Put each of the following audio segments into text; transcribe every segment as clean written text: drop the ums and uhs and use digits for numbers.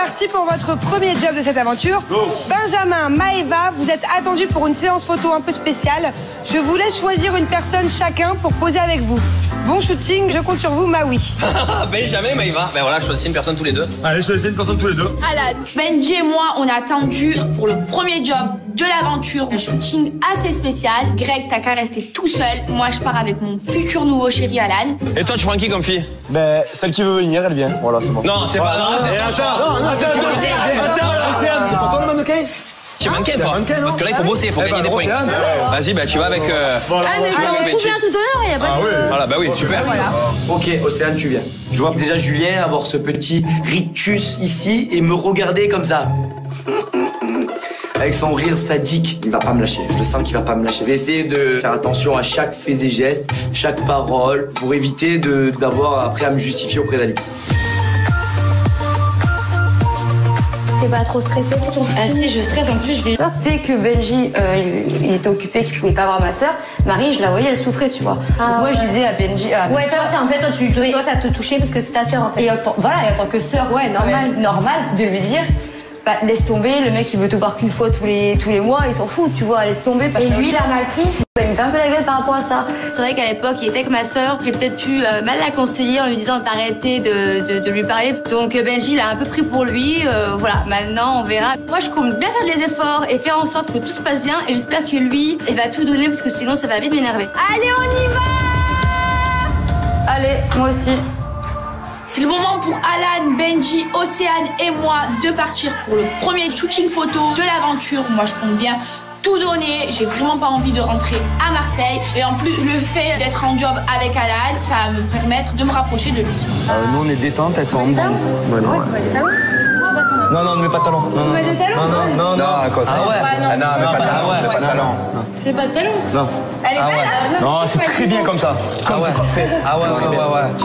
parti pour votre premier job de cette aventure. Benjamin, Maëva, vous êtes attendus pour une séance photo un peu spéciale. Je vous laisse choisir une personne chacun pour poser avec vous. Bon shooting, je compte sur vous, Maui. Benjamin, Maëva. Ben voilà, choisissez une personne tous les deux. Allez, choisissez une personne tous les deux. Alan, Benji et moi, on a attendu pour le premier job de l'aventure. Un shooting assez spécial. Greg, t'as qu'à rester tout seul. Moi, je pars avec mon futur nouveau chéri, Alan. Et toi, tu prends qui comme fille? Ben, celle qui veut venir, elle vient. Voilà, c'est bon. Non, c'est pas... Non, c'est c'est pour toi le mannequin? Tu es mannequin, toi? Parce que là, il faut bosser, il faut gagner des points. Vas-y, ben, tu vas avec... Ah, mais ça va trouver un tout honneur, il y a pas de... Voilà, bah oui, super. Voilà. Ok, Océane, tu viens. Je vois déjà Julien avoir ce petit rictus ici et me regarder comme ça. Avec son rire sadique, il va pas me lâcher. Je le sens qu'il va pas me lâcher. Je vais essayer de faire attention à chaque fait et geste, chaque parole, pour éviter d'avoir après à me justifier auprès d'Alix. T'es pas trop stressée? Ah si, je stresse. En plus, je vais... Tu sais que Benji, il était occupé, qu'il pouvait pas voir ma sœur. Marie, je la voyais, elle souffrait, tu vois. Donc moi, je disais à Benji... ouais, toi, c'est en fait, toi, ça te touchait parce que c'est ta sœur, en fait. Et voilà, et en tant que sœur, ouais, normal de lui dire... Bah, laisse tomber, le mec il veut te voir qu'une fois tous les mois, il s'en fout, tu vois, laisse tomber. Parce et lui, il a mal pris. Il me fait un peu la gueule par rapport à ça. C'est vrai qu'à l'époque, il était avec ma sœur. J'ai peut-être pu mal la conseiller en lui disant d'arrêter de lui parler. Donc Benji l'a un peu pris pour lui. Voilà, maintenant on verra. Moi, je compte bien faire des efforts et faire en sorte que tout se passe bien. Et j'espère que lui, il va tout donner parce que sinon ça va vite m'énerver. Allez, on y va! Allez, moi aussi. C'est le moment pour Alan, Benji, Océane et moi de partir pour le premier shooting photo de l'aventure. Moi, je compte bien tout donner. J'ai vraiment pas envie de rentrer à Marseille. Et en plus, le fait d'être en job avec Alan, ça va me permettre de me rapprocher de lui. Nous, on est détente, elles sont en bande. Ouais, non, non, non, ne mets pas de talons. Non, Pas de talons? non, non. Ah ouais? Non, mais pas de talons, ouais, pas de talons. J'ai pas de talons? Non. Elle est belle, hein? Non, c'est très bien comme ça. Ah ouais? Ah ouais.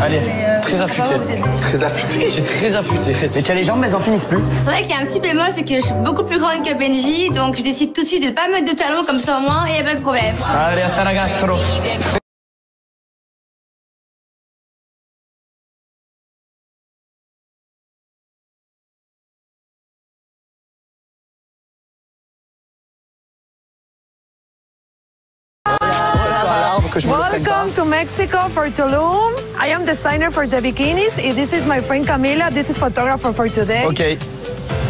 Allez. Très affûté. Très affûté. J'ai très affûté. Mais tu as les jambes, mais elles en finissent plus. C'est vrai qu'il y a un petit bémol, c'est que je suis beaucoup plus grande que Benji. Donc je décide tout de suite de pas mettre de talons, comme ça au moins, il n'y a pas de problème. Allez, hasta la gastro. Welcome to Mexico for Tulum. I am designer for the bikinis. This is my friend Camila. This is photographer for today. Ok.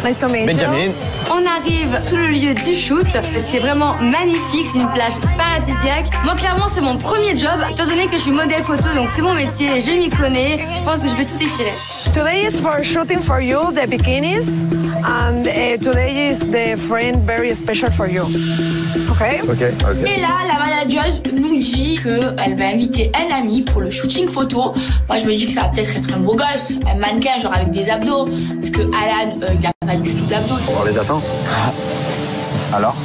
Nice to meet Benjamin. On arrive sous le lieu du shoot. C'est vraiment magnifique, c'est une plage paradisiaque. Moi, clairement, c'est mon premier job. Étant donné que je suis modèle photo, donc c'est mon métier, je m'y connais. Je pense que je vais tout déchirer. Today is for shooting for you the bikinis, and today is the friend very special for you. Okay? Et là, la manageuse nous dit qu'elle va inviter un ami pour le shooting photo. Moi, je me dis que ça va peut-être être un beau gosse, un mannequin, genre avec des abdos. Parce que Alan, il a pas du tout d'abdos. On les attend. Alors?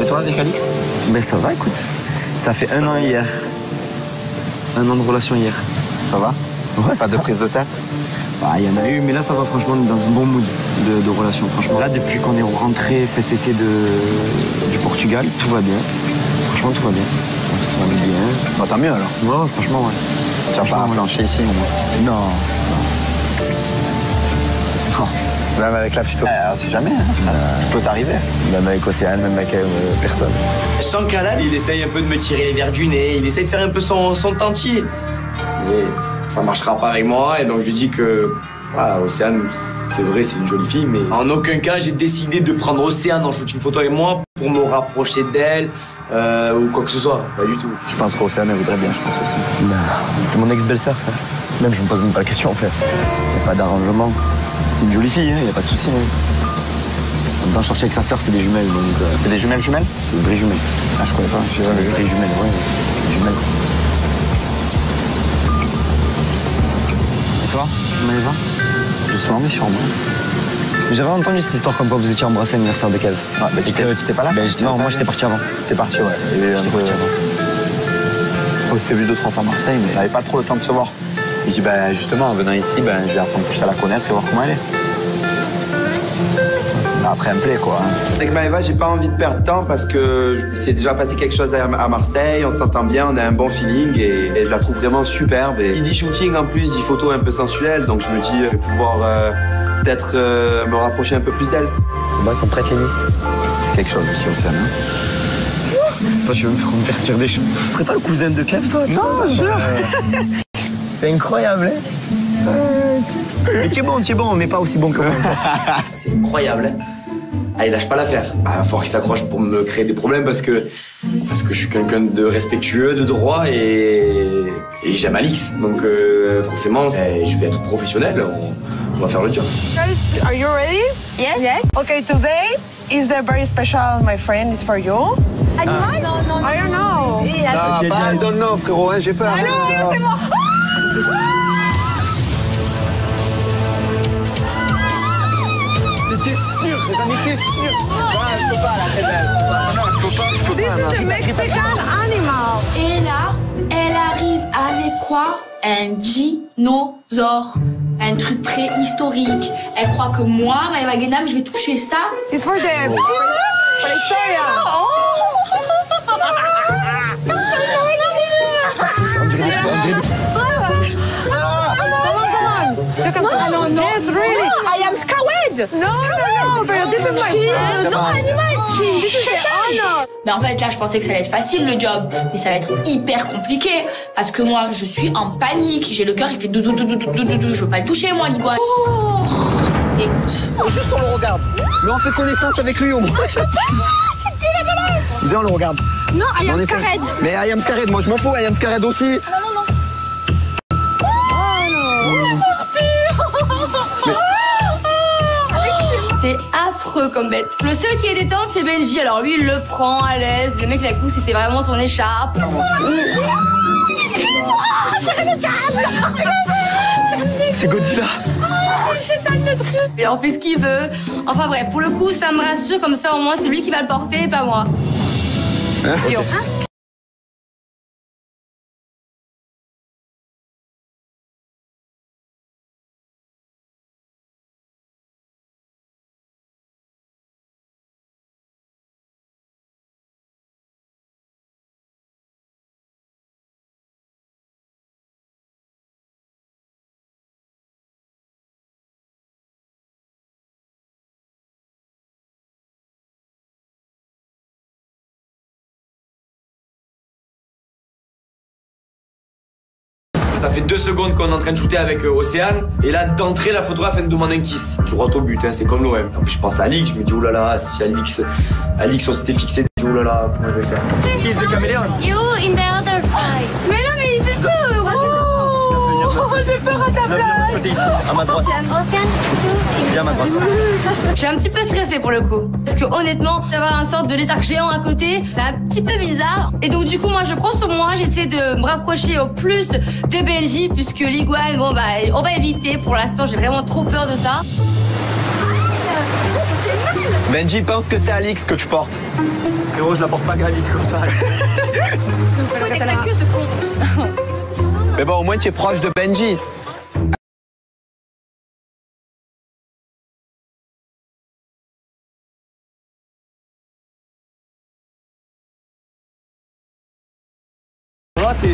Et toi, avec Alix? Ben ça va, écoute. Ça fait un an hier. Un an de relation hier. Ça va? Ouais, pas de prise de tête? Bah, il y en a eu, mais là, ça va, franchement, on est dans un bon mood de relation, franchement. Là, depuis qu'on est rentré cet été du Portugal, tout va bien. Franchement, tout va bien. On se va bien. Bah, tant mieux, alors. Ouais, franchement, ouais. Tu vas pas plancher ici, au moins? Non. Même avec la phyto. On sait jamais, hein. Peut t'arriver. Même avec Océane, même avec personne. Je sens qu'Alan, il essaye un peu de me tirer les verres du nez, il essaye de faire un peu son tentier. Mais ça marchera pas avec moi, et donc je lui dis que voilà, Océane, c'est vrai, c'est une jolie fille, mais en aucun cas j'ai décidé de prendre Océane en shooting photo avec moi pour me rapprocher d'elle ou quoi que ce soit, pas du tout. Je pense qu'Océane elle voudrait bien, je pense aussi. Bah, c'est mon ex-belle-sœur, frère. Même je me pose même pas la question en fait. Y a pas d'arrangement. C'est une jolie fille, hein, y a pas de souci. Hein. En même temps, chercher avec sa sœur, c'est des jumelles, donc. C'est des jumelles? C'est des vraies jumelles. Ah, je connais pas. Je sais pas, des vraies jumelles, ouais. Des jumelles. Et toi, Maëva? Je suis en mission, moi. Mais j'avais entendu cette histoire comme quoi vous étiez embrassé à l'anniversaire de Kev. Ah, bah, t'étais pas là? Non, moi j'étais parti avant. T'es parti, ouais. J'étais parti avant. On s'est vu 2-3 fois à Marseille, mais on n'avait pas trop le temps de se voir. Et je dis, ben justement, en venant ici, ben, je vais apprendre plus à la connaître et voir comment elle est. Après, elle me plaît, quoi. Avec Maëva, j'ai pas envie de perdre de temps parce que c'est déjà passé quelque chose à Marseille, on s'entend bien, on a un bon feeling et je la trouve vraiment superbe. Et il dit shooting en plus, il dit photo un peu sensuelle, donc je me dis, je vais pouvoir peut-être me rapprocher un peu plus d'elle. Moi, ils sont prêtes, les Nice. C'est quelque chose aussi, Océane. Hein. Toi, tu veux me faire dire des choses. Tu serais pas le cousin de Kev, toi? Non, jure. C'est incroyable, hein. Mais tu es bon, mais pas aussi bon que moi. C'est incroyable, hein. Ah, il lâche pas l'affaire. Bah, fort qu'il s'accroche pour me créer des problèmes parce que je suis quelqu'un de respectueux, de droit et j'aime Alix. Donc forcément, je vais être professionnel. On va faire le job. Guys, are you ready? Yes. Yes. Okay, today is the very special, my friend, is for you. Animal? Non. I don't know. Ah, bah, I don't know, frérot, hein, j'ai peur. Ah non, c'est moi. J'étais sûr, j'en étais sûr. Ouais, je peux pas, là, très belle. Non, je peux pas. This is a Mexican animal. Et là, elle arrive avec quoi? Un dinosaure. Un truc préhistorique. Elle croit que moi, Maëva Guénam, je vais toucher ça. It's for them. For Victoria. Look at that. No. Yes, really. I am scared. No, but this is my friend. No animal. This is the honor. Mais en fait, là, je pensais que ça allait être facile, le job. Mais ça va être hyper compliqué. Parce que moi, je suis en panique. J'ai le cœur, il fait doudou. Je veux pas le toucher, moi, dis quoi. Oh, ça me dégoûte. Juste on le regarde. Mais on fait connaissance avec lui au moins. C'est dégueulasse. Viens, on le regarde. Non, I am scared. Mais I am scared, moi je m'en fous, I am scared aussi. C'est affreux comme bête. Le seul qui est détente, c'est Benji. Alors lui, il le prend à l'aise. Le mec, la coupe, c'était vraiment son écharpe. C'est Godzilla. Il en fait ce qu'il veut. Enfin bref, pour le coup, ça me rassure. Comme ça, au moins, c'est lui qui va le porter et pas moi. Hein, okay. Ça fait 2 secondes qu'on est en train de shooter avec Océane. Et là, d'entrée, la photographe, elle me demande un kiss. Droit au but, hein, c'est comme l'OM. En plus, je pense à Alix, je me dis, oulala, si Alix, on s'était fixé, je dis, oulala, comment elle va faire? Kiss the caméléon. You in the other side. Mais non, mais il était tout. J'ai peur à ta place. Côté ici, à ma droite. Viens à ma droite. Je suis un petit peu stressée pour le coup. Parce que honnêtement, d'avoir un sorte de lézard géant à côté, c'est un petit peu bizarre. Et donc du coup, moi je prends sur moi, j'essaie de me rapprocher au plus de Benji, puisque l'iguane, bon bah, on va éviter. Pour l'instant, j'ai vraiment trop peur de ça. Benji pense que c'est Alix que tu portes. Frérot, je la porte pas Galie comme ça. Faut que ça queue, ce con. Mais bon, au moins tu es proche de Benji.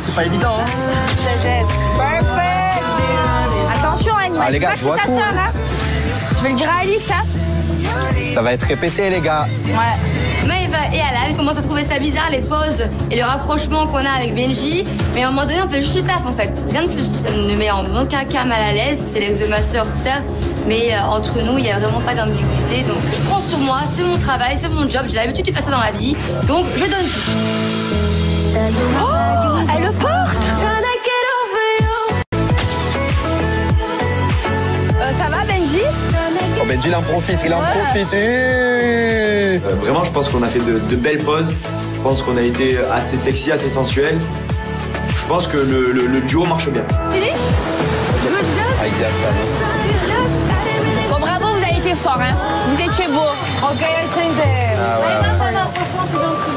C'est pas évident, hein. Perfect. Attention, Annie, Ah, les gars, je vois tout. Hein. Je vais le dire à Alix, hein. Ça va être répété, les gars. Ouais. Maëva et Alan commencent à trouver ça bizarre, les poses et le rapprochement qu'on a avec Benji. Mais à un moment donné, on fait juste le taf, en fait. Rien de plus. Ça ne met en aucun cas mal à l'aise. C'est l'ex de ma sœur, certes. Mais entre nous, il n'y a vraiment pas d'ambiguïté. Donc, je prends sur moi. C'est mon travail, c'est mon job. J'ai l'habitude de faire ça dans la vie. Donc, je donne tout. Oh, elle le porte. Ça va, Benji? Oh, Benji, il en profite, Vraiment, je pense qu'on a fait de belles poses. Je pense qu'on a été assez sexy, assez sensuel. Je pense que le duo marche bien. Finish? Bon, bravo, vous avez été fort, hein. Vous étiez beau. Ok, I change them. Ah ouais. Ça va, franchement, c'est gentil.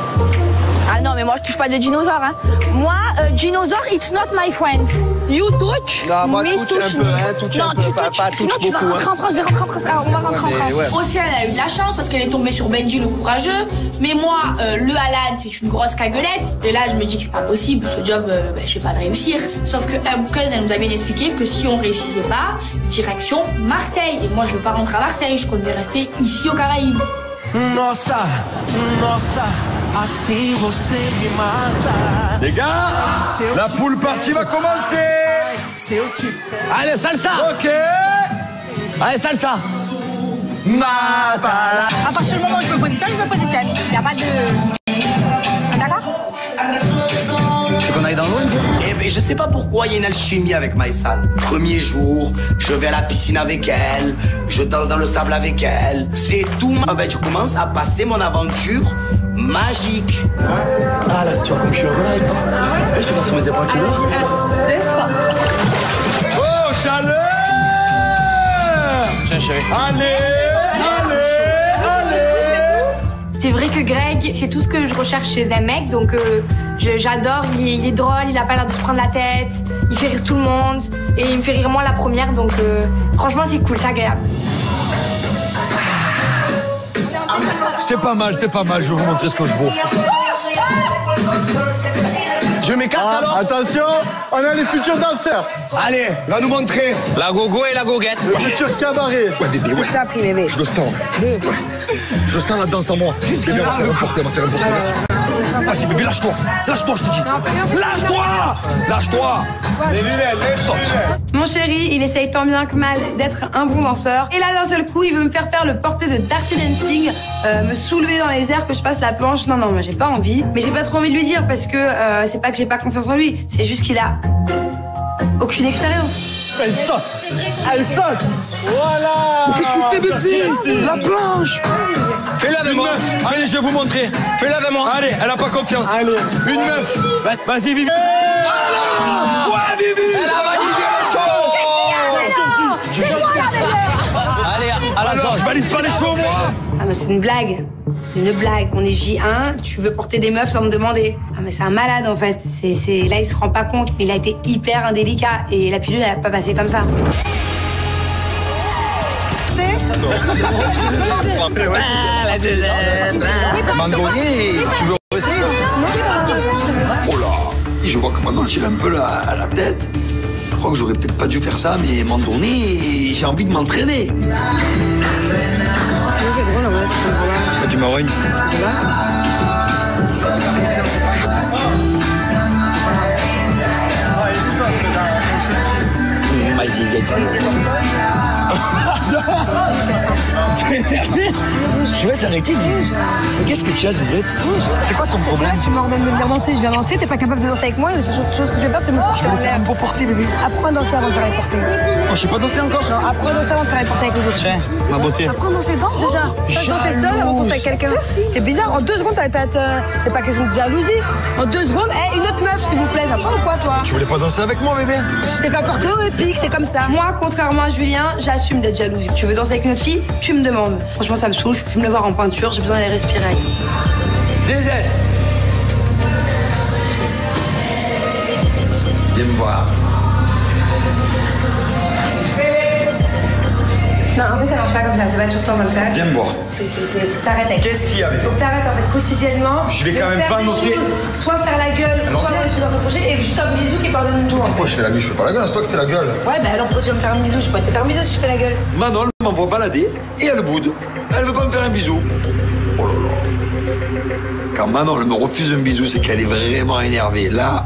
Ah non, mais mais moi, je touche pas de dinosaures. Hein. Moi, dinosaure, it's not my friend. You touch, non, moi, me touche un peu, hein, touche un peu, pas touche beaucoup. Tu vas rentrer en France, je vais rentrer en France. Alors, on va rentrer en France. Ouais. Océane a eu de la chance parce qu'elle est tombée sur Benji le courageux. Mais moi, le Alan, c'est une grosse caguelette. Et là, je me dis que c'est pas possible, ce job, je vais pas le réussir. Sauf que Bouqueuse, elle nous a bien expliqué que si on réussissait pas, direction Marseille. Et moi, je veux pas rentrer à Marseille, je compte rester ici aux Caraïbes. Nossa, assim você me mata. Les gars, la pool party va commencer. Allez, salsa. Ok. Allez, salsa. Matala. À partir du moment où je me positionne, je me positionne. Il n'y a pas de... D'accord? Tu veux qu'on aille dans l'eau? Eh ben, je sais pas pourquoi il y a une alchimie avec Maïsan. Premier jour, je vais à la piscine avec elle, je danse dans le sable avec elle. C'est tout. Ben, je commence à passer mon aventure magique. Ah là, tu vois comme je suis heureux là avec toi. Je te passe sur mes épaules, tu vois. Oh, chaleur. Tiens, chérie. Allez. C'est vrai que Greg, c'est tout ce que je recherche chez un mec, donc j'adore, il est drôle, il a pas l'air de se prendre la tête, il fait rire tout le monde, et il me fait rire moi la première, donc franchement c'est cool, c'est agréable. C'est pas mal, je vais vous montrer ce que je vaux. Je m'écarte alors. Attention, on a les futurs danseurs. Allez, va nous montrer. La gogo et la goguette. Le futur cabaret. Ouais, bébé, ouais. Je t'ai appris, bébé. Je le sens. Ouais. Je sens la danse en moi. Bébé, on va faire un porter, vas-y. Vas-y, bébé, lâche-toi, je te dis. Lâche-toi. Les lunettes. Mon chéri, il essaye tant bien que mal d'être un bon danseur. Et là, d'un seul coup, il veut me faire le porté de Dirty Dancing, me soulever dans les airs, que je fasse la planche. Non, moi, j'ai pas envie. Mais j'ai pas trop envie de lui dire parce que c'est pas que j'ai pas confiance en lui. C'est juste qu'il a aucune expérience. Elle saute. Voilà. Qu'est-ce que tu fais, bébé? La planche. Fais-la avec moi. Allez, je vais vous montrer. Fais-la avec moi. Allez, elle a pas confiance. Allez. Une meuf. Vas-y, Vivi. Ouais, Vivi. Elle a validé les choses. Allez, à la Alors, je valide pas les choses, moi. Ah, mais c'est une blague. C'est une blague. On est J1, tu veux porter des meufs sans me demander. Ah, mais c'est un malade, en fait. Là, il se rend pas compte. Il a été hyper indélicat. Et la pilule, elle a pas passé comme ça. Mandoni, tu veux essayer? Oh là, je vois que Mandoni, il a un peu la tête. Je crois que j'aurais peut-être pas dû faire ça, mais Mandoni, j'ai envie de m'entraîner. Tu m'arrognes. Ma zizette. Je vais t'arrêter, dis. Qu'est-ce que tu as, Zizette? C'est quoi ton problème? Tu m'ordonnes de venir danser, je viens danser, t'es pas capable de danser avec moi, la seule chose que je vais faire, c'est me porter en l'air. Pour porter, bébé. Apprends à danser avant de faire les porter. Oh, je sais pas danser encore. Non, apprends à danser avant de faire les porter avec les autres. Tiens, ma beauté. Apprends à danser, danse déjà. T'as dansé seul avant de danser avec quelqu'un. C'est bizarre, en 2 secondes, c'est pas question de jalousie. En 2 secondes, une autre meuf, s'il vous plaît, j'apprends ou quoi, toi? Tu voulais pas danser avec moi, bébé? Je t'ai pas porté au épique, c'est comme ça. Moi, contrairement à Julien, j'assume d'être jalouse. Tu veux danser avec une autre fille? Tu me demandes. Franchement, ça me saoule, je peux plus me le voir en peinture, j'ai besoin d'aller respirer. Zizette. Viens me voir. Non, en fait, ça marche pas comme ça va tout le temps comme ça. Viens me voir. T'arrêtes avec. Qu'est-ce qu'il y a, bébé? Faut que t'arrêtes, en fait, quotidiennement. Je vais quand même pas montrer. Soit faire la gueule, soit faire des choses dans ton projet, et juste un bisou qui pardonne tout. Pourquoi je fais la gueule? Je fais pas la gueule, c'est toi qui fais la gueule. Ouais, bah alors pourquoi tu vas me faire un bisou? Je pourrais te faire un bisou si je fais la gueule. Manon m'envoie balader et elle boude. Elle veut pas me faire un bisou. Oh là là. Quand Manon elle me refuse un bisou, c'est qu'elle est vraiment énervée. Là,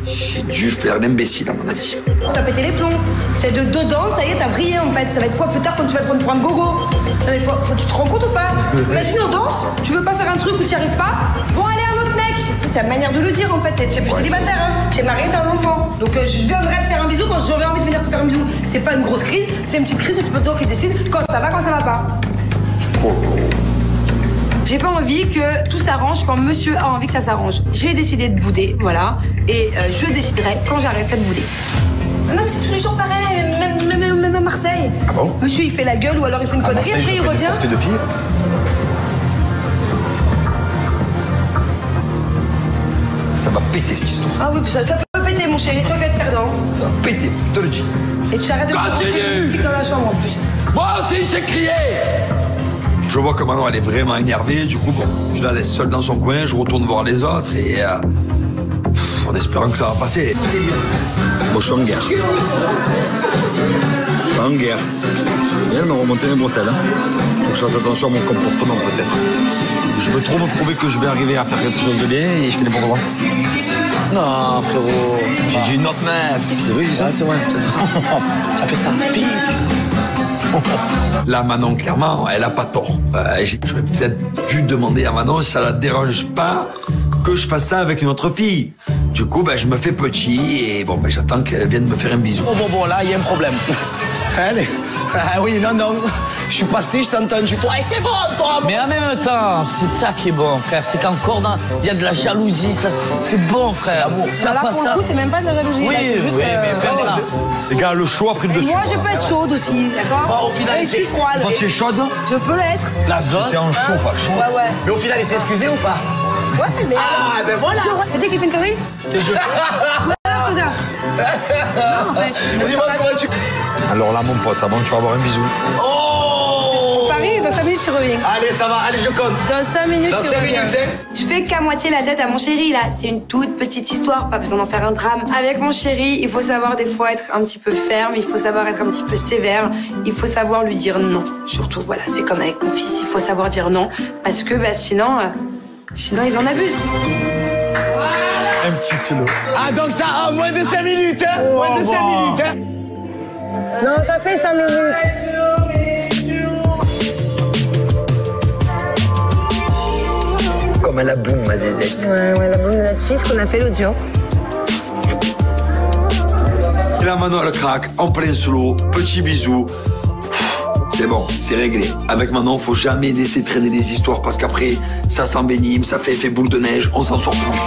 j'ai dû faire l'imbécile à mon avis. T'as pété les plombs. Tu as dedans, ça y est, t'as brillé en fait. Ça va être quoi plus tard quand tu vas te prendre pour un gogo? Non mais tu te rends compte ou pas? Imagine on danse, tu veux pas faire un truc où tu n'y arrives pas? Bon allez un autre mec. C'est la manière de le dire en fait. T'es plus célibataire, hein. T'es marié, t'as un enfant. Donc je viendrai te faire un bisou quand j'aurai envie de venir te faire un bisou. C'est pas une grosse crise, c'est une petite crise, mais c'est pas toi qui décide quand ça va pas. J'ai pas envie que tout s'arrange quand monsieur a envie que ça s'arrange. J'ai décidé de bouder, voilà. Et je déciderai quand j'arrêterai de bouder. Non mais c'est tous les jours pareil, même à Marseille. Ah bon? Monsieur il fait la gueule ou alors il fait une connerie, après il revient. Porter de filles. péter cette histoire. Ah oui, ça peut péter, mon chéri. C'est toi qui vas être perdant. Ça va péter, je te le dis. Et tu arrêtes de faire musique dans la chambre en plus. Moi aussi, j'ai crié. Je vois que Manon, elle est vraiment énervée. Du coup, bon, je la laisse seule dans son coin. Je retourne voir les autres et en espérant que ça va passer. Moi, je suis en guerre. En guerre. Elle m'a remonté mes bretelles. Faut que je fasse attention à mon comportement, peut-être. Je veux trop me prouver que je vais arriver à faire quelque chose de bien et je fais n'importe quoi. Non, frérot. J'ai dit une autre meuf. C'est vrai, c'est vrai. Ça fait ça. Là, Manon, clairement, elle a pas tort. J'aurais peut-être dû demander à Manon si ça la dérange pas que je fasse ça avec une autre fille. Du coup, je me fais petit et bon, j'attends qu'elle vienne me faire un bisou. Bon, là, il y a un problème. Allez. Ah oui, non. Je suis passé, je t'ai entendu. Toi, c'est bon, toi. Mais en même temps, c'est ça qui est bon, frère. C'est qu'encore il y a de la jalousie. C'est bon, frère. C'est là, pour le coup, c'est même pas de la jalousie. Oui, là, c'est juste, mais voilà. Les gars, le chaud a pris le dessus. Moi, je peux être chaude aussi, d'accord? Bon, au final, je suis froide. Toi, tu es chaude? Je peux l'être. La zone. T'es en chaud, pas chaud. Ouais. Mais au final, il s'est excusé ou pas? Ouais, mais. Ah, ben voilà. Mais dès qu'il fait une connerie. Ouais, comme ça. Non, en fait. Dis-moi comment tu. Alors là, mon pote, avant, tu vas avoir un bisou. Oh! Paris, dans 5 minutes, je reviens. Allez, ça va, allez, je compte. Dans 5 minutes, Dans je 5 reviens. minutes, Je fais qu'à moitié la tête à mon chéri, là. C'est une toute petite histoire, pas besoin d'en faire un drame. Avec mon chéri, il faut savoir des fois être un petit peu ferme, il faut savoir être un petit peu sévère, il faut savoir lui dire non. Surtout, voilà, c'est comme avec mon fils, il faut savoir dire non, parce que sinon ils en abusent. Un petit silo. Ah, donc ça, moins de 5 minutes, hein? Moins de 5 minutes, hein? Non, ça fait 5 minutes. Comme la boum, ma zézette. Ouais, la boum de notre fils qu'on a fait l'audio. Et là, Manon, elle craque, en plein solo, petit bisou. C'est bon, c'est réglé. Avec Manon, faut jamais laisser traîner les histoires parce qu'après, ça s'envenime, ça fait effet boule de neige, on s'en sort plus.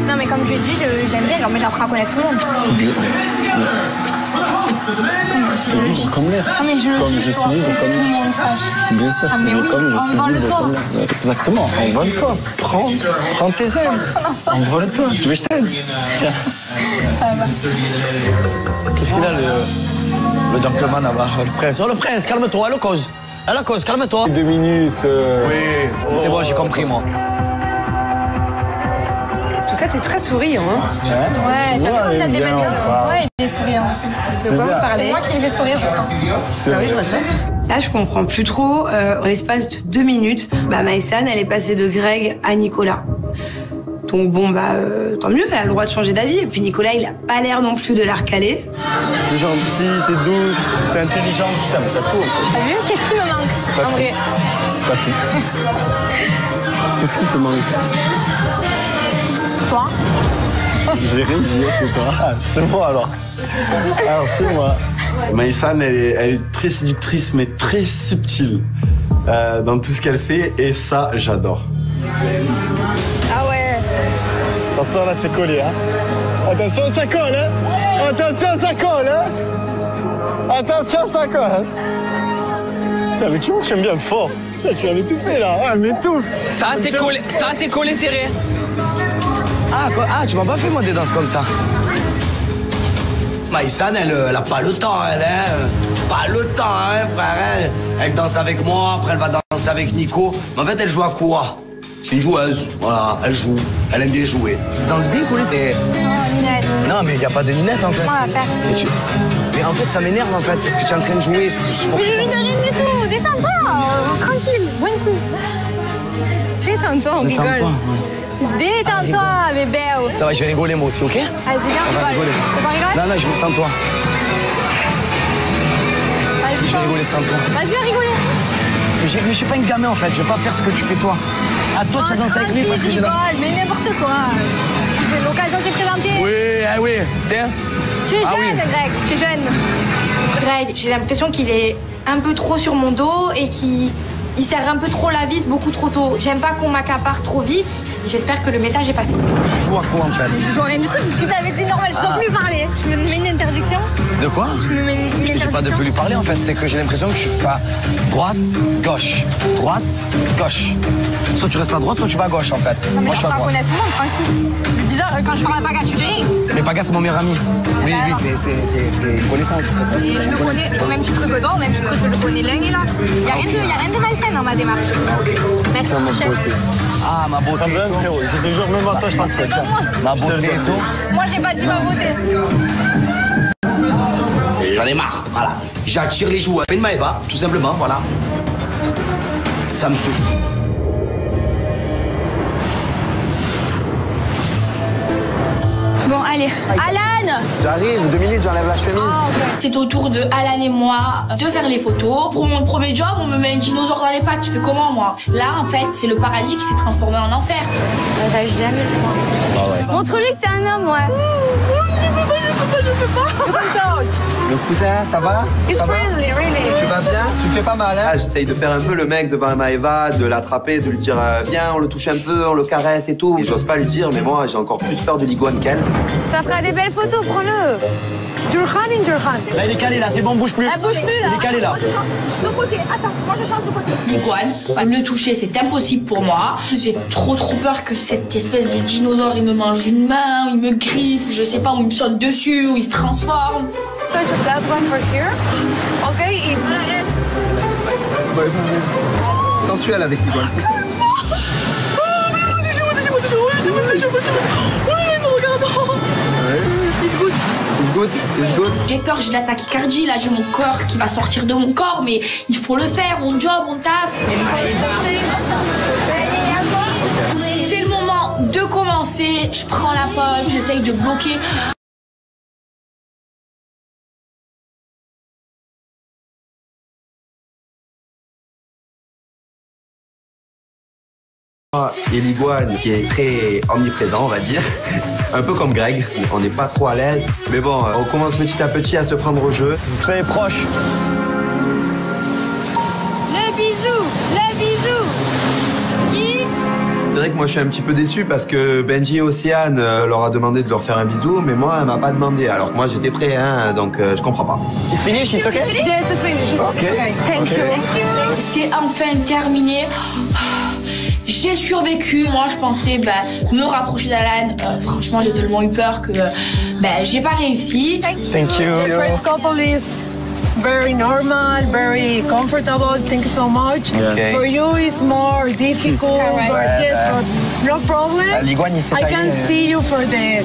Non, mais comme je l'ai dit, je l'aime bien, mais j'apprends à connaître tout le monde. Comme l'air. Ah, mais je le dis, je suis toi, libre que comme tout le monde sache. Bien sûr. Ah, mais oui, comme je suis envole-toi. comme l'air. Exactement, envole-toi. Prends tes ailes. Envole-toi. Tu veux que je t'aide? Tiens. Ça va. Qu'est-ce qu'il a, le gentleman là-bas? Le prince. Oh, le prince, calme-toi, elle cause. Elle cause, calme-toi. 2 minutes. Oui, c'est bon, j'ai compris, moi. En tout cas, t'es très souriant, hein. Ouais, j'ai l'impression qu'il a des belles dents. Ouais, il est souriant. De quoi vous parlez? C'est moi qui lui fais sourire, je crois. Ah oui, je vois ça. Là, je comprends plus trop. En l'espace de 2 minutes, Maïsane, elle est passée de Greg à Nicolas. Donc bon, tant mieux, elle a le droit de changer d'avis. Et puis Nicolas, il a pas l'air non plus de la recaler. T'es gentil, t'es douce, t'es intelligente, t'as tout. T'as vu? Qu'est-ce qui me manque, en vrai? Pas tout. Qu'est-ce qui te manque? Toi? J'ai rien dit, c'est toi. Ah, c'est moi alors. Alors c'est moi. Maïsane, elle est très séductrice mais très subtile dans tout ce qu'elle fait et ça, j'adore. Ah ouais. Attention là, c'est collé, hein. Attention, ça colle, hein. Attention, ça colle, hein. Attention, ça colle, hein. Putain, mais tu vois que j'aime bien fort. Putain, tu avais tout fait là. Ouais, mais tout. Ça, c'est collé serré. Ah, tu m'as pas fait moi des danses comme ça. Maïsane, elle a pas le temps, elle, hein. Pas le temps, hein, frère. Elle danse avec moi, après elle va danser avec Nico. Mais en fait, elle joue à quoi? C'est une joueuse, voilà, elle joue, elle aime bien jouer. Elle danse bien, quoi, c'est... Non, Ninette. Non, mais il y a pas de Ninette, en fait. Prends la paire. Mais en fait, ça m'énerve, en fait, parce que tu es en train de jouer. Mais je lui dis rien du tout, détends-toi, tranquille, bon coup. Détends-toi, on rigole. Détends-toi, bébé. Ça va, je vais rigoler moi aussi, ok? Vas-y, viens, on va rigoler. Tu vas rigoler? Non, je vais sans toi. Vas-y, Je vais rigoler sans toi. Vas-y, viens rigoler. Mais je suis pas une gamin en fait, je vais pas faire ce que tu fais toi. Ah toi tu as dansé avec lui parce que j'ai dansé. Mais n'importe quoi. L'occasion s'est présentée. Oui, ah oui, tiens. Tu es jeune, Greg, tu es jeune. Greg, j'ai l'impression qu'il est un peu trop sur mon dos et qu'il Il serre un peu trop la vis, beaucoup trop tôt. J'aime pas qu'on m'accapare trop vite. J'espère que le message est passé. Tu vois quoi en fait? J'aurais aimé tout discuter avec lui normal, je dois plus parler. Tu me mets une interdiction? De quoi? Tu me mets une interdiction? J'ai pas de plus lui parler en fait, c'est que j'ai l'impression que je suis pas droite, gauche, droite, gauche. Soit tu restes à droite, soit tu vas à gauche en fait. Non, mais moi je suis à pas droite. connaître tout le monde, tranquille. C'est bizarre, quand je parle à Paga, tu dis rien. Mais Paga c'est mon meilleur ami. Lui c'est une connaissance. Et je le connais au même titre que toi, au même titre que je le connais l'un et l'autre. Il y a rien de malsain dans ma démarche. Merci, chef. Ah, ma beauté. Je te jure, même à toi, je pense que ça. Ma beauté et tout. Moi, j'ai pas dit ma beauté. J'en ai marre, voilà. J'attire les joueurs. Fais une Maëva, tout simplement, voilà. Ça me souffle. Bon, allez. Alan! J'arrive, 2 minutes, j'enlève la chemise. C'est au tour de Alan et moi de faire les photos. Pour mon premier job, on me met un dinosaure dans les pattes. Je fais comment, moi? Là, en fait, c'est le paradis qui s'est transformé en enfer. T'as jamais le temps. Ah ouais. Montre-lui que t'es un homme, ouais. Je peux pas. Le cousin, ça va? Ça va? Tu vas bien? Tu fais pas mal, hein? Ah, j'essaye de faire un peu le mec devant Maëva, de l'attraper, de lui dire viens, on le touche un peu, on le caresse et tout. Et j'ose pas lui dire, mais moi j'ai encore plus peur de l'iguane qu'elle. Ça fera des belles photos, prends-le. Durhan. Là, il est calé, là, c'est bon, bouge plus. Bouge plus, là. Il est calé, là. Moi, je change de côté. Attends, moi, je change de côté. L'iguane, le toucher, c'est impossible pour moi. J'ai trop peur que cette espèce de dinosaure, il me mange une main, ou il me griffe, je sais pas, ou il me saute dessus, ou il se transforme. Touch that one for here. Okay. Sensuel avec l'iguane. It's good. J'ai peur, j'ai la tachycardie, là, j'ai mon corps qui va sortir de mon corps, mais il faut le faire, mon job, on taffe. C'est le moment de commencer, je prends la pause, j'essaye de bloquer. Et l'iguane qui est très omniprésent, on va dire. Un peu comme Greg, on n'est pas trop à l'aise. Mais bon, on commence petit à petit à se prendre au jeu. Vous soyez proches. Le bisou. C'est vrai que moi je suis un petit peu déçu parce que Benji et Océane leur a demandé de leur faire un bisou, mais moi elle m'a pas demandé. Alors que moi j'étais prêt, hein, donc je comprends pas. It's finished, it's okay? Yes, it's finished. Okay. Thank you. C'est enfin terminé. J'ai survécu, moi je pensais me rapprocher d'Alan. Franchement j'ai tellement eu peur que j'ai pas réussi. Thank you. The first couple is very normal, very comfortable. Thank you so much. Okay. For you, it's more difficult, gorgeous, but no problem. L'iguane, il s'est I taillé. can see you for the.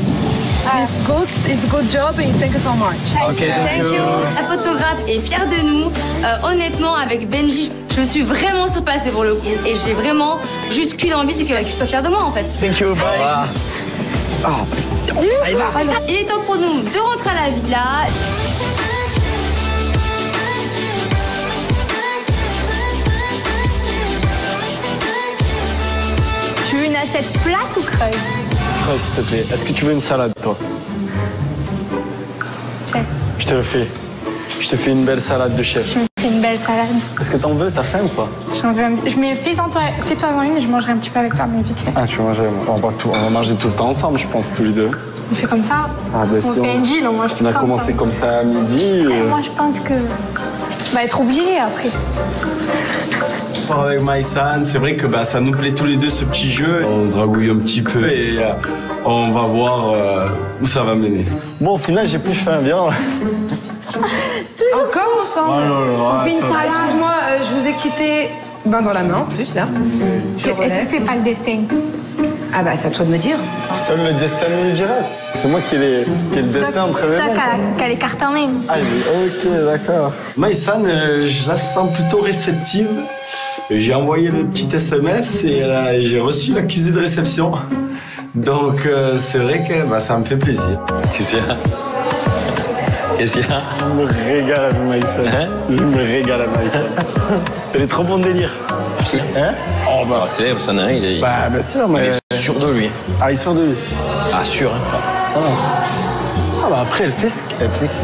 It's a good job, and thank you so much. Okay, Thank you. La photographe est fière de nous. Honnêtement, avec Benji, je me suis vraiment surpassée pour le coup. Et j'ai vraiment juste qu'une envie, c'est qu'il soit fier de moi en fait. Thank you, bye. Il est temps pour nous de rentrer à la villa. Tu veux une assiette plate ou creuse? Creuse, s'il te plaît. Est-ce que tu veux une salade, toi? Chef. Je te le fais. Je te fais une belle salade de chef. Tu me fais une belle salade. Est-ce que t'en veux? T'as faim ou pas? J'en veux fais-toi-en une et je mangerai un petit peu avec toi, mais vite fait. Ah, tu veux manger? On va manger tout le temps ensemble, je pense, tous les deux. On fait comme ça. Ah, ben, On si fait un deal, on mange tout on le a temps commencé ensemble. comme ça à midi. Moi, je pense que on va être obligé après. Avec Maïsan, c'est vrai que ça nous plaît tous les deux ce petit jeu. On se dragouille un petit peu et on va voir où ça va mener. Bon, au final, j'ai plus faim, bien. Encore ensemble. Oh là là, On fait une attends. salade. Excuse-moi, je vous ai quitté dans la main en plus là. Je Est-ce relève. que c'est pas le destin? Ah bah c'est à toi de me dire. Seul le destin nous le dira. C'est moi qui ai le destin entre mes C'est ça mains. qui a les cartes en main. Ah, ok, d'accord. Maïsan, je la sens plutôt réceptive. J'ai envoyé le petit SMS et j'ai reçu l'accusé de réception. Donc, c'est vrai que ça me fait plaisir. Qu'est-ce qu'il y a? Qu'est-ce qu'il y a? Je me régale avec Maïsan. Je me régale avec Maïsan. Elle est trop bon délire. Hein? Oh, c'est vrai, son il est. Bien sûr, mais. Il est sûr de lui. Ah, il est sûr de lui. Ah, sûr, hein. Ça va. Non, mais après, elle fait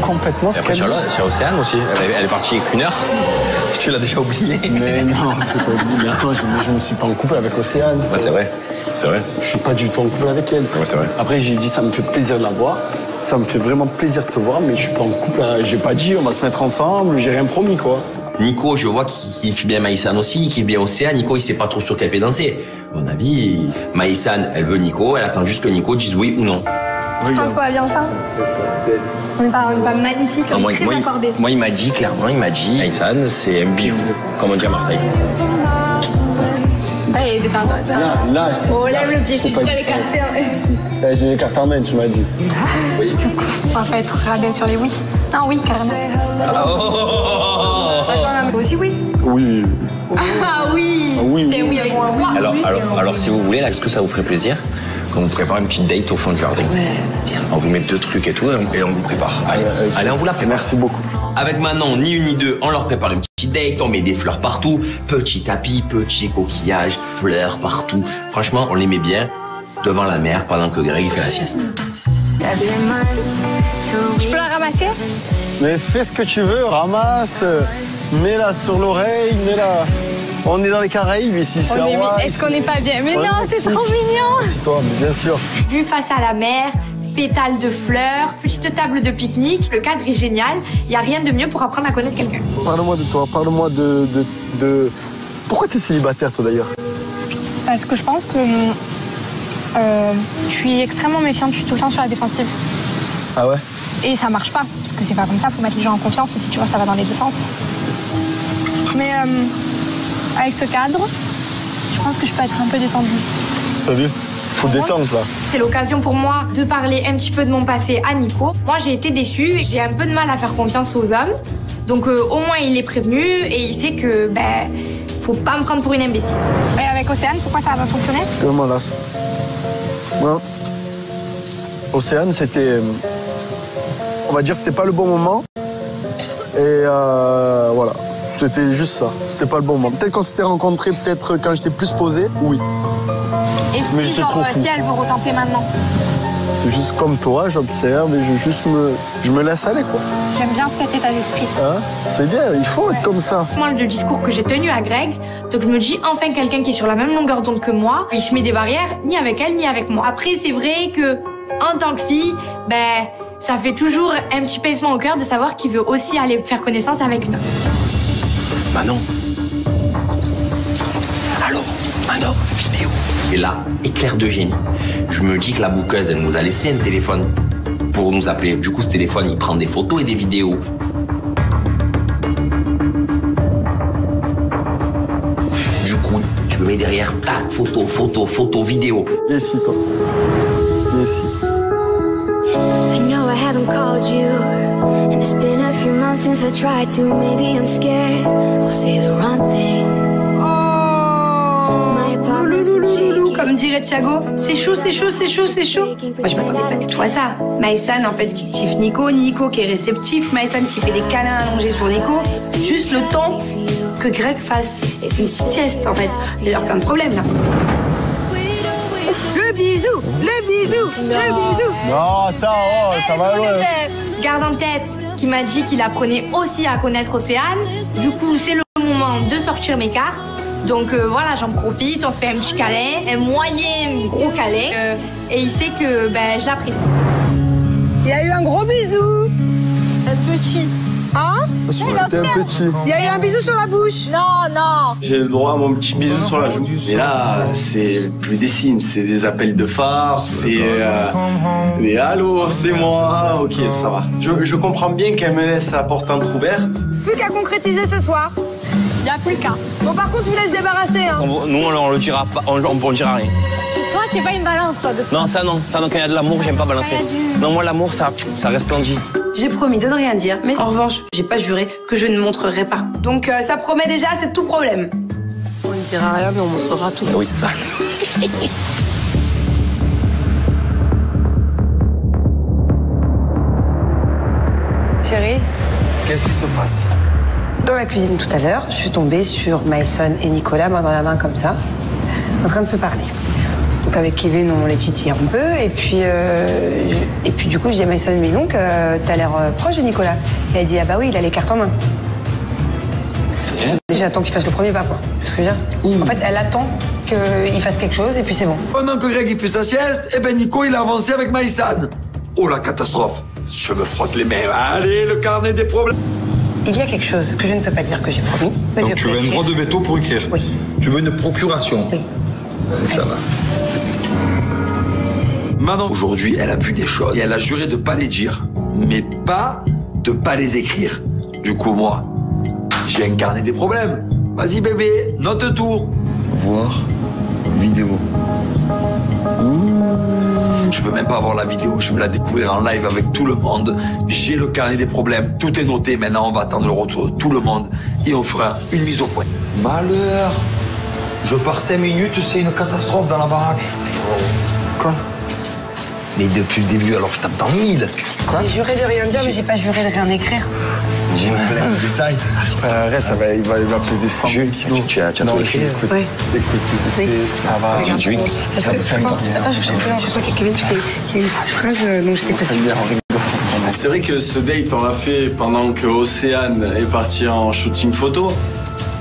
complètement ce qu'elle veut. C'est Océane aussi. Elle est partie avec 1 heure. Tu l'as déjà oublié. Mais non, je l'ai pas oublié. Mais attends, je ne suis pas en couple avec Océane. Ouais, c'est vrai. C'est vrai. Je suis pas du tout en couple avec elle. Ouais, c'est vrai. Après, j'ai dit, ça me fait plaisir de la voir. Ça me fait vraiment plaisir de te voir, mais je suis pas en couple. J'ai pas dit, on va se mettre ensemble, j'ai rien promis, quoi. Nico, je vois qu'il kiffe bien Maïsan aussi, qu'il kiffe bien Océane. Nico, il sait pas trop sur quel pied danser. À mon avis, Maïsan, elle veut Nico, elle attend juste que Nico dise oui ou non. Je pense qu'on va bien ça. On est pas magnifique, on est très accordés. Moi, il m'a dit, clairement, Maïsan, c'est un bijou, comme on dit à Marseille. Allez, détends-toi. Là, oh, lève le pied, je t'ai déjà les cartes. J'ai les cartes en main, tu m'as dit. Oui. On va être radin sur les oui. Non, oui, carrément. Toi aussi, oui. Oui. Ah oui. Oui. C'est oui avec moi. Alors, si vous voulez, là, est-ce que ça vous ferait plaisir qu'on vous prépare une petite date au fond du jardin? Ouais, bien. On vous met 2 trucs et tout, et on vous prépare. Allez, on vous la prépare. Merci beaucoup. Avec Manon, ni une ni deux, on leur prépare une petite date, on met des fleurs partout, petit tapis, petit coquillage, fleurs partout. Franchement, on les met bien devant la mer pendant que Greg fait la sieste. Je peux la ramasser? Mais fais ce que tu veux, ramasse, mets-la sur l'oreille, mets-la... On est dans les Caraïbes ici, c'est Est-ce qu'on n'est pas bien? Mais non, c'est trop mignon. C'est toi, bien sûr. Vue face à la mer, pétales de fleurs, petite table de pique-nique. Le cadre est génial. Il n'y a rien de mieux pour apprendre à connaître quelqu'un. Parle-moi de toi, parle-moi de... Pourquoi tu es célibataire, toi, d'ailleurs? Parce que je pense que je suis extrêmement méfiante. Je suis tout le temps sur la défensive. Ah ouais? Et ça marche pas, parce que c'est pas comme ça. Faut mettre les gens en confiance aussi, tu vois, ça va dans les deux sens. Mais avec ce cadre, je pense que je peux être un peu détendue. T'as vu? Faut détendre, là. C'est l'occasion pour moi de parler un petit peu de mon passé à Nico. Moi, j'ai été déçue. J'ai un peu de mal à faire confiance aux hommes. Donc, au moins, il est prévenu et il sait que, faut pas me prendre pour une imbécile. Et avec Océane, pourquoi ça va pas fonctionner? Comment là? Ouais. Océane, c'était... On va dire que c'était pas le bon moment. Et voilà. C'était juste ça. C'était pas le bon moment. Peut-être qu'on s'était rencontrés, peut-être quand j'étais plus posé, oui. Et si, genre, si elle veut retenter maintenant? C'est juste comme toi, j'observe et je me laisse aller, quoi. J'aime bien cet état d'esprit. Hein? C'est bien, il faut être comme ça. Moi, le discours que j'ai tenu à Greg, donc je me dis, enfin, quelqu'un qui est sur la même longueur d'onde que moi, il se met des barrières, ni avec elle, ni avec moi. Après, c'est vrai que, en tant que fille, ça fait toujours un petit pincement au cœur de savoir qu'il veut aussi aller faire connaissance avec une autre. Manon. Allô, Manon, vidéo. Et là, éclair de génie. Je me dis que la bouqueuse, elle nous a laissé un téléphone pour nous appeler. Du coup, ce téléphone, il prend des photos et des vidéos. Du coup, je me mets derrière, tac, photo, vidéo. Viens ici, toi. Viens ici. I know I haven't called you, and it's been a few months since I tried to. Maybe I'm scared I'll say the wrong thing. Comme dirait Thiago, c'est chaud, c'est chaud, c'est chaud, c'est chaud. Moi, je m'attendais pas du tout à ça. Maïsan, en fait, qui kiffe Nico, Nico qui est réceptif, Maïsan qui fait des câlins allongés sur Nico. Juste le temps que Greg fasse une petite sieste, en fait. D'ailleurs, plein de problèmes, là. Le bisou, le bisou, le bisou. Non, attends, ça va loin. Garde en tête qu'il m'a dit qu'il apprenait aussi à connaître Océane. Du coup, c'est le moment de sortir mes cartes. Donc voilà, j'en profite, on se fait un petit câlin, un moyen gros câlin. Et il sait que je l'apprécie. Il a eu un gros bisou. Un petit. Hein? T'es un petit. Il y a eu un bisou sur la bouche. Non, non. J'ai le droit à mon petit bisou sur la joue. Mais là, c'est plus des signes, c'est des appels de phare, c'est des allô, c'est moi. Ok, ça va. Je comprends bien qu'elle me laisse la porte entrouverte. Plus qu'à concrétiser ce soir. Il n'y a plus qu'à. Bon, par contre, je vous laisse débarrasser. Hein. Nous, on le dira pas, on dira rien. Toi, tu es pas une balance, toi, de toute Non, ça non. Quand il y a de l'amour, j'aime pas balancer. Non, moi, l'amour, ça resplendit. J'ai promis de ne rien dire, mais en revanche, j'ai pas juré que je ne montrerai pas. Donc, ça promet déjà, c'est tout problème. On ne dira rien, mais on montrera tout. Oui, c'est ça. Chérie, qu'est-ce qui se passe? Dans la cuisine tout à l'heure, je suis tombée sur Maïsan et Nicolas, main dans la main comme ça, en train de se parler. Donc avec Kevin, on les titille un peu. Et puis du coup, je dis à Maïsan, mais donc, t'as l'air proche de Nicolas. Et elle dit, ah bah oui, il a les cartes en main. Déjà, j'attends qu'il fasse le premier pas, quoi. Tu vois ce que je veux dire ? En fait, elle attend qu'il fasse quelque chose et puis c'est bon. Pendant que Greg il fait sa sieste, eh ben Nico il a avancé avec Maïsan. Oh la catastrophe. Je me frotte les mains. Allez, le carnet des problèmes. Il y a quelque chose que je ne peux pas dire que j'ai promis. Donc tu veux un droit de veto pour écrire ? Oui. Tu veux une procuration ? Oui. Ça va. Manon, aujourd'hui, elle a vu des choses et elle a juré de pas les dire, mais pas de pas les écrire. Du coup, moi, j'ai un carnet des problèmes. Vas-y bébé, note tout. Voir vidéo. Je veux même pas avoir la vidéo, je veux la découvrir en live avec tout le monde. J'ai le carnet des problèmes, tout est noté. Maintenant, on va attendre le retour de tout le monde et on fera une mise au point. Malheur. Je pars 5 minutes, c'est une catastrophe dans la baraque. Quoi ? Mais depuis le début, alors je t'entends 1000. Quoi ? J'ai juré de rien dire, mais j'ai pas juré de rien écrire. J'ai plein de détails. Arrête, il va peser 100 kilos. Tu as tout écrit. Oui. Écoute, ça va. Attends, je crois que Kevin, il y a une phrase dont j'étais pas sûre. C'est vrai que ce date, on l'a fait pendant que Océane est partie en shooting photo.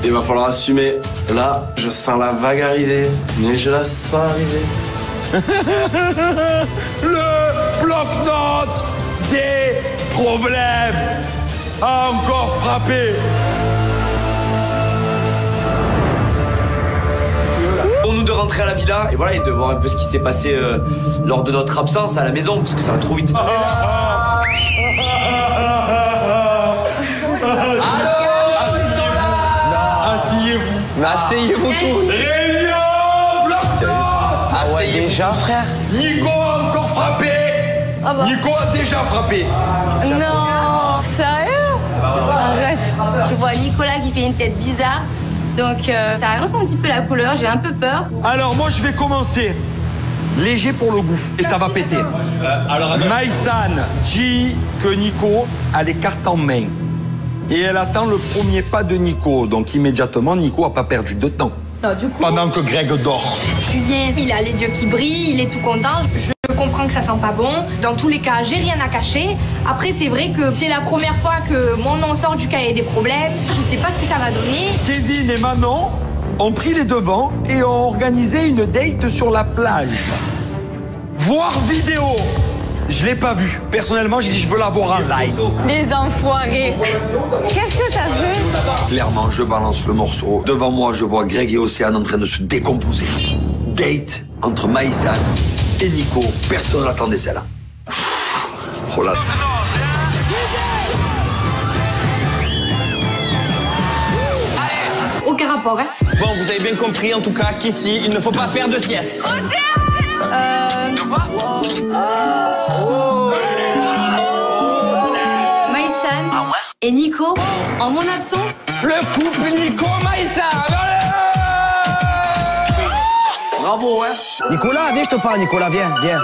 Il va falloir assumer. Là, je sens la vague arriver, mais je la sens arriver. Le bloc-notes des problèmes a encore frappé. Pour nous de rentrer à la villa et voilà, et de voir un peu ce qui s'est passé lors de notre absence à la maison, parce que ça va trop vite. Asseyez-vous tous. Réunion bloc-notes. Ah ouais, déjà, frère. Nico a encore frappé. Ah bah. Nico a déjà frappé. Non, sérieux ? Arrête. Je vois Nicolas qui fait une tête bizarre. Donc ça relance un petit peu la couleur, j'ai un peu peur. Alors moi je vais commencer. Léger pour le goût. Et ça va péter. Maïsan dit que Nico a les cartes en main. Et elle attend le premier pas de Nico. Donc immédiatement, Nico n'a pas perdu de temps. Non, du coup, pendant que Greg dort. Julien, il a les yeux qui brillent, il est tout content. Je comprends que ça sent pas bon. Dans tous les cas, j'ai rien à cacher. Après, c'est vrai que c'est la première fois que mon nom sort du cahier des problèmes. Je sais pas ce que ça va donner. Kevin et Manon ont pris les devants et ont organisé une date sur la plage. Voir vidéo. Je l'ai pas vu. Personnellement, j'ai dit je veux la voir en live. Les enfoirés. Qu'est-ce que t'as vu ? Clairement, je balance le morceau. Devant moi, je vois Greg et Océane en train de se décomposer. Date entre Maïsan et Nico. Personne n'attendait celle-là. Oh là. Aucun rapport, hein. Bon, vous avez bien compris en tout cas qu'ici, il ne faut pas faire de sieste. Maïsan et Nico, en mon absence. Le couple Nico-Maïsan. Bravo, hein. Nicolas, viens, je te parle, Nicolas, viens.